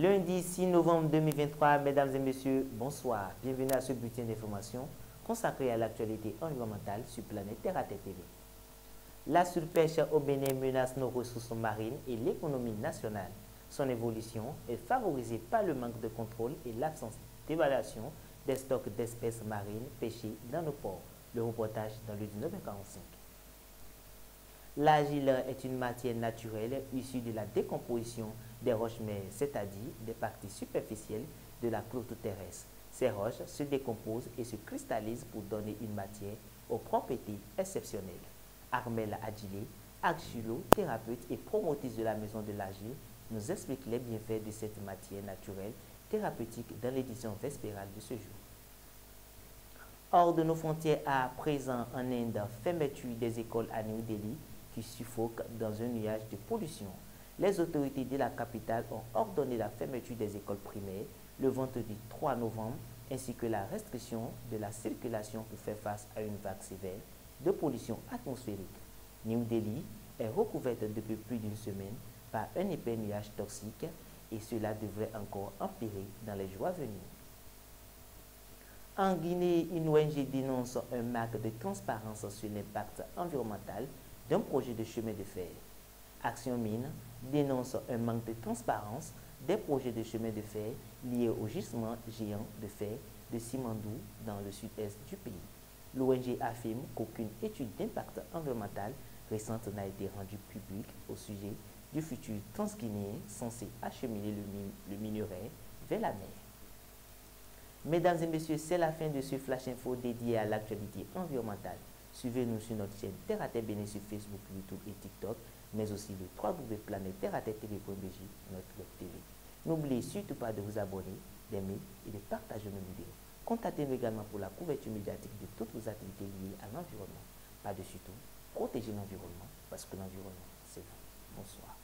Lundi 6 novembre 2023, mesdames et messieurs, bonsoir. Bienvenue à ce bulletin d'information consacré à l'actualité environnementale sur Planète Terre à Terre TV. La surpêche au Bénin menace nos ressources marines et l'économie nationale. Son évolution est favorisée par le manque de contrôle et l'absence d'évaluation des stocks d'espèces marines pêchées dans nos ports. Le reportage dans le 1945. L'argile est une matière naturelle issue de la décomposition des roches mères, c'est-à-dire des parties superficielles de la croûte terrestre. Ces roches se décomposent et se cristallisent pour donner une matière aux propriétés exceptionnelles. Armelle Adjilé, argilo-thérapeute et promotrice de la Maison de l'Argile, nous explique les bienfaits de cette matière naturelle thérapeutique dans l'édition vespérale de ce jour. Hors de nos frontières, à présent en Inde, fermeture des écoles à New Delhi qui suffoquent dans un nuage de pollution. Les autorités de la capitale ont ordonné la fermeture des écoles primaires le vendredi 3 novembre ainsi que la restriction de la circulation pour faire face à une vague sévère de pollution atmosphérique. New Delhi est recouverte depuis plus d'une semaine par un épais nuage toxique et cela devrait encore empirer dans les jours à venir. En Guinée, une ONG dénonce un manque de transparence sur l'impact environnemental d'un projet de chemin de fer. Action Mine dénonce un manque de transparence des projets de chemin de fer liés au gisement géant de fer de Simandou dans le sud-est du pays. L'ONG affirme qu'aucune étude d'impact environnemental récente n'a été rendue publique au sujet du futur transguinéen censé acheminer le minerai vers la mer. Mesdames et messieurs, c'est la fin de ce Flash Info dédié à l'actualité environnementale. Suivez-nous sur notre chaîne Terre à Terre Bénin sur Facebook, YouTube et TikTok, mais aussi le www.planète-terre-tv.bj, notre web TV. N'oubliez surtout pas de vous abonner, d'aimer et de partager nos vidéos. Contactez-nous également pour la couverture médiatique de toutes vos activités liées à l'environnement. Par-dessus tout, protégez l'environnement parce que l'environnement, c'est vous. Bonsoir.